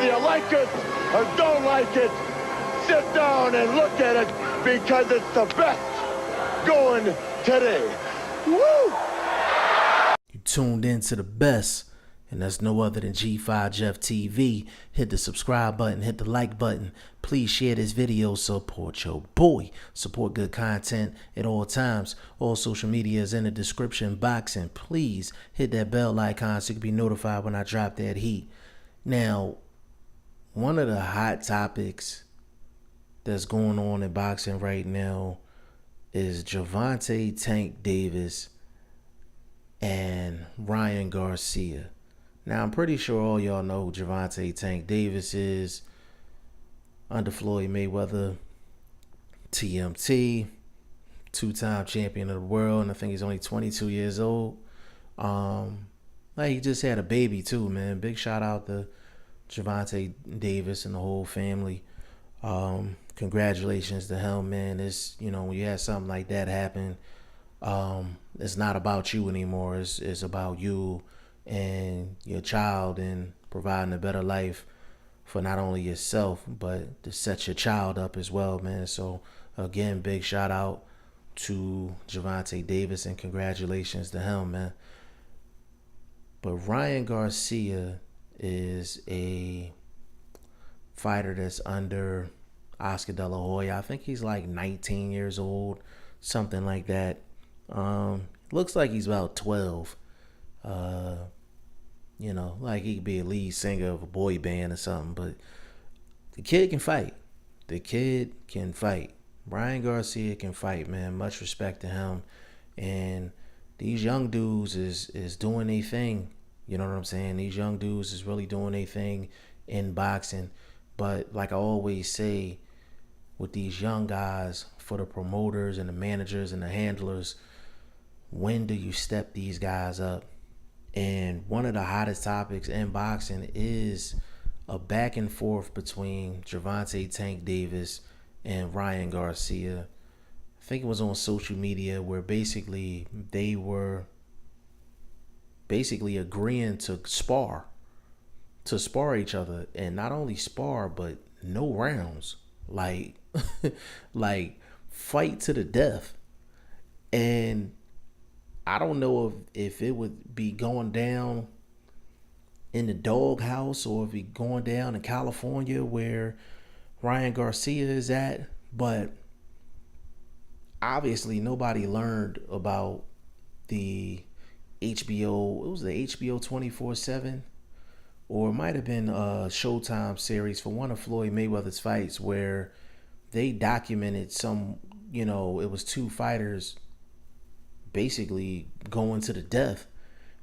Whether you like it or don't like it, sit down and look at it because it's the best going today. Woo! You tuned in to the best, and that's no other than G5 Jeff TV. Hit the subscribe button, hit the like button. Please share this video, support your boy. Support good content at all times. All social media is in the description box, and please hit that bell icon so you can be notified when I drop that heat. Now, one of the hot topics that's going on in boxing right now is Gervonta Tank Davis and Ryan Garcia. Now, I'm pretty sure all y'all know who Gervonta Tank Davis is. Under Floyd Mayweather, TMT, two-time champion of the world, and I think he's only 22 years old. He just had a baby too, man. Big shout out to Gervonta Davis and the whole family. Congratulations to him, man. It's, when you have something like that happen, it's not about you anymore. It's about you and your child and providing a better life for not only yourself, but to set your child up as well, man. So again, big shout out to Gervonta Davis and congratulations to him, man. But Ryan Garcia is a fighter that's under Oscar De La Hoya. I think he's like 19 years old, something like that. Looks like he's about 12. Like he could be a lead singer of a boy band or something, but the kid can fight. The kid can fight. Ryan Garcia can fight, man. Much respect to him. And these young dudes is doing their thing. You know what I'm saying? These young dudes is really doing their thing in boxing. But like I always say, with these young guys, for the promoters and the managers and the handlers, when do you step these guys up? And one of the hottest topics in boxing is a back and forth between Gervonta Tank Davis and Ryan Garcia. I think it was on social media where basically they were agreeing to spar each other, and not only spar, but no rounds, like fight to the death. And I don't know if it would be going down in the doghouse or if it going down in California where Ryan Garcia is at, but obviously nobody learned about the HBO. It was the HBO 24/7, or it might have been a Showtime series for one of Floyd Mayweather's fights where they documented some, it was two fighters basically going to the death,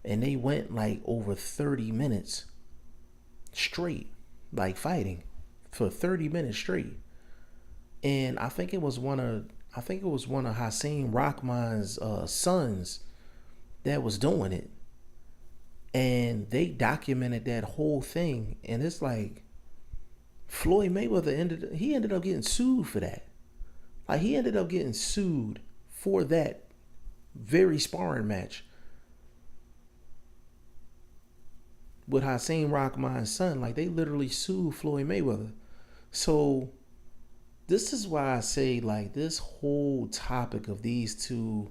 and they went like over 30 minutes straight, like fighting for 30 minutes straight. And I think it was one of Hasim Rahman's sons that was doing it, and they documented that whole thing. And it's like Floyd Mayweather ended up getting sued for that. Like, he ended up getting sued for that very sparring match with Hasim Rahman's son. Like, they literally sued Floyd Mayweather. So this is why I say, like, this whole topic of these two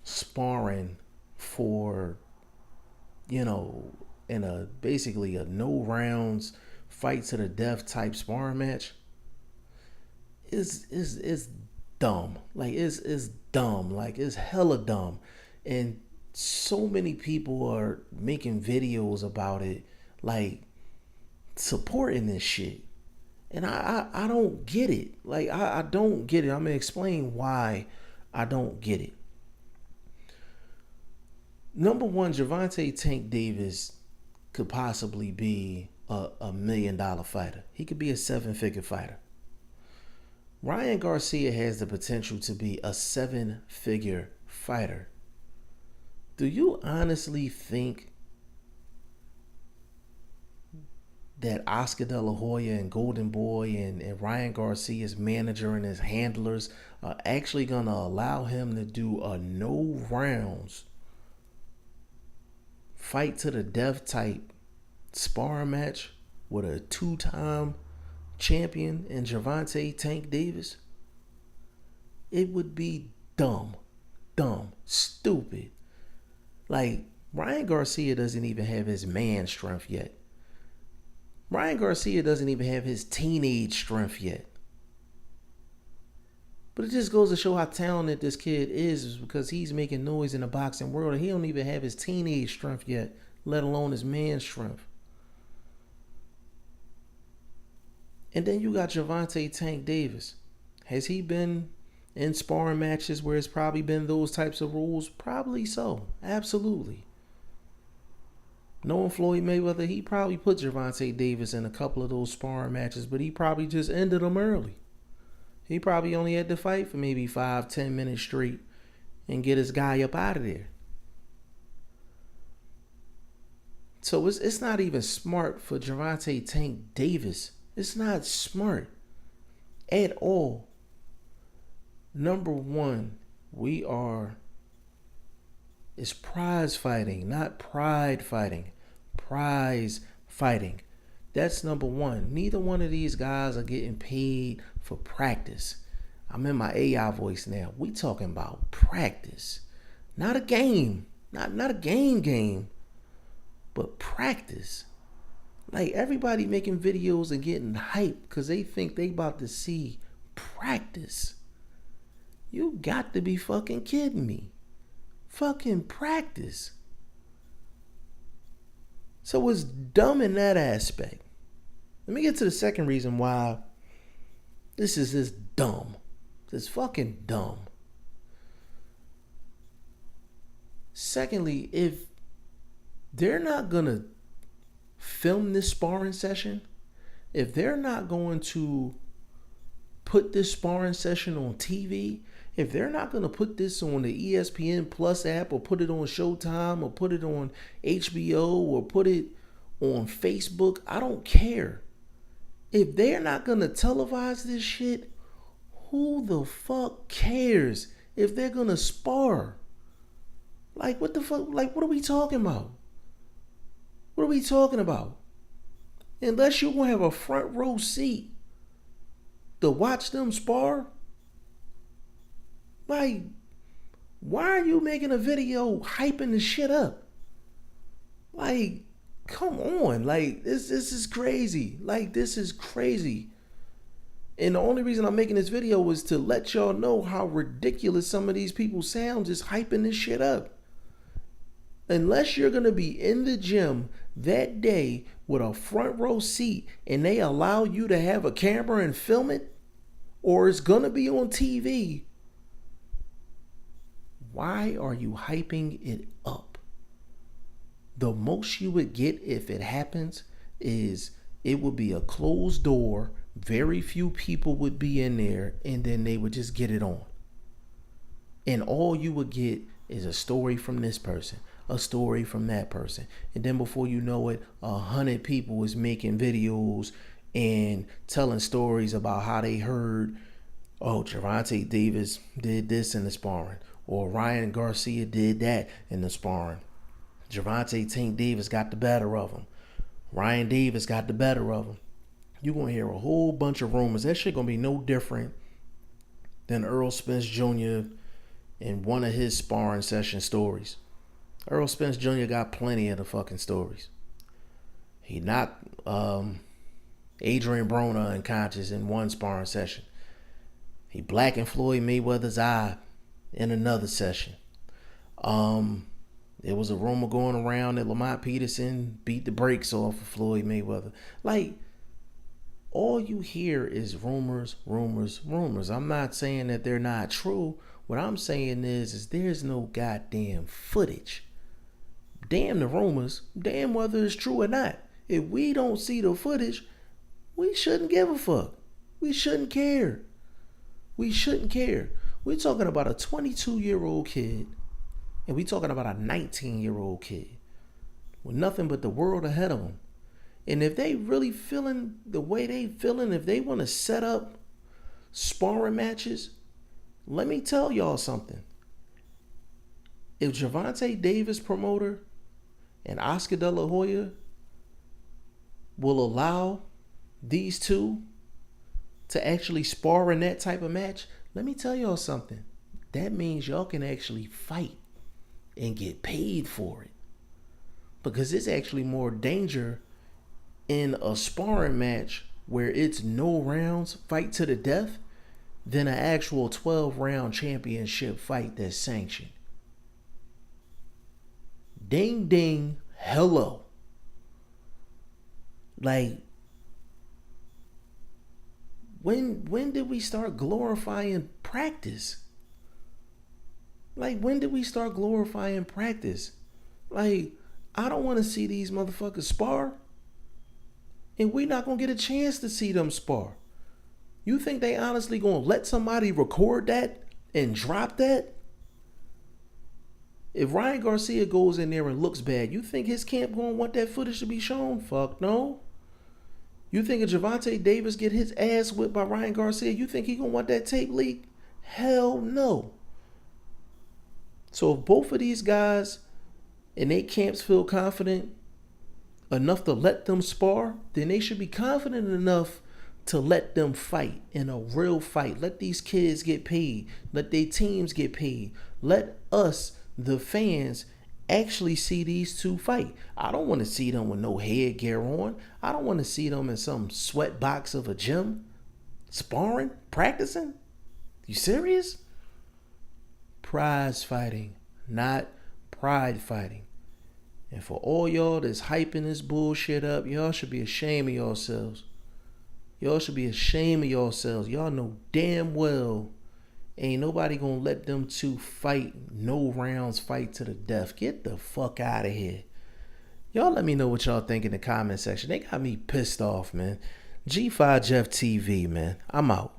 sparring for, in a basically a no rounds fight to the death type sparring match is dumb. Like, it's dumb. Like, it's hella dumb. And so many people are making videos about it, like supporting this shit. And I don't get it. Like, I don't get it. I'm gonna explain why I don't get it. Number one, Gervonta Tank Davis could possibly be a $1 million fighter. He could be a 7-figure fighter. Ryan Garcia has the potential to be a 7-figure fighter. Do you honestly think that Oscar De La Hoya and Golden Boy and Ryan Garcia's manager and his handlers are actually going to allow him to do a no rounds fight to the death type sparring match with a 2-time champion in Gervonta Tank Davis, it would be dumb, stupid. Like, Ryan Garcia doesn't even have his man strength yet. Ryan Garcia doesn't even have his teenage strength yet. But it just goes to show how talented this kid is because he's making noise in the boxing world and he don't even have his teenage strength yet, let alone his man strength. And then you got Gervonta Tank Davis. Has he been in sparring matches where it's probably been those types of rules? Probably so. Absolutely. Knowing Floyd Mayweather, he probably put Gervonta Davis in a couple of those sparring matches, but he probably just ended them early. He probably only had to fight for maybe 5-10 minutes straight and get his guy up out of there. So it's not even smart for Gervonta Tank Davis. It's not smart at all. Number one, it's prize fighting, not pride fighting. Prize fighting. That's number one. Neither one of these guys are getting paid for practice. I'm in my AI voice now. We talking about practice. Not a game. Not a game, but practice. Like, everybody making videos and getting hyped because they think they about to see practice. You got to be fucking kidding me. Fucking practice. So it's dumb in that aspect. Let me get to the second reason why this is just dumb. It's fucking dumb. Secondly, if they're not going to film this sparring session, if they're not going to put this sparring session on TV, if they're not going to put this on the ESPN Plus app or put it on Showtime or put it on HBO or put it on Facebook, I don't care. If they're not going to televise this shit, who the fuck cares if they're going to spar? Like, what the fuck? Like, what are we talking about? What are we talking about? Unless you're going to have a front row seat to watch them spar, like, why are you making a video hyping the shit up? Like, come on. Like, this is crazy. Like, this is crazy. And the only reason I'm making this video was to let y'all know how ridiculous some of these people sound just hyping this shit up. Unless you're going to be in the gym that day with a front row seat and they allow you to have a camera and film it, or it's going to be on TV, why are you hyping it up? The most you would get if it happens is it would be a closed door. Very few people would be in there, and then they would just get it on. And all you would get is a story from this person, a story from that person. And then before you know it, 100 people is making videos and telling stories about how they heard, oh, Gervonta Davis did this in the sparring, or Ryan Garcia did that in the sparring. Gervonta Tank Davis got the better of him. Ryan Davis got the better of him. You're going to hear a whole bunch of rumors. That shit going to be no different than Earl Spence Jr. in one of his sparring session stories. Earl Spence Jr. got plenty of the fucking stories. He knocked Adrian Broner unconscious in one sparring session. He blackened Floyd Mayweather's eye in another session. There was a rumor going around that Lamont Peterson beat the brakes off of Floyd Mayweather. Like, all you hear is rumors. I'm not saying that they're not true. What I'm saying is there's no goddamn footage. Damn the rumors. Damn whether it's true or not. If we don't see the footage, we shouldn't give a fuck. We shouldn't care. We're talking about a 22-year-old kid, and we're talking about a 19-year-old kid with nothing but the world ahead of them. And if they really feeling the way they feeling, if they want to set up sparring matches, let me tell y'all something. If Gervonta Davis promoter and Oscar De La Hoya will allow these two to actually spar in that type of match, let me tell y'all something. That means y'all can actually fight and get paid for it. Because it's actually more danger in a sparring match where it's no rounds, fight to the death, than an actual 12-round championship fight that's sanctioned. Ding, ding, hello. Like, when did we start glorifying practice? Like, when did we start glorifying practice? Like, I don't want to see these motherfuckers spar. And we're not going to get a chance to see them spar. You think they honestly going to let somebody record that and drop that? If Ryan Garcia goes in there and looks bad, you think his camp going to want that footage to be shown? Fuck no. You think if Gervonta Davis get his ass whipped by Ryan Garcia, you think he going to want that tape leaked? Hell no. So if both of these guys and their camps feel confident enough to let them spar, then they should be confident enough to let them fight in a real fight. Let these kids get paid. Let their teams get paid. Let us, the fans, actually see these two fight. I don't want to see them with no headgear on. I don't want to see them in some sweat box of a gym sparring, practicing. You serious? Prize fighting, not pride fighting. And for all y'all that's hyping this bullshit up, y'all should be ashamed of yourselves. Y'all should be ashamed of yourselves. Y'all know damn well ain't nobody gonna let them two fight, no rounds, fight to the death. Get the fuck out of here. Y'all let me know what y'all think in the comment section. They got me pissed off, man. G5 Jeff TV, man. I'm out.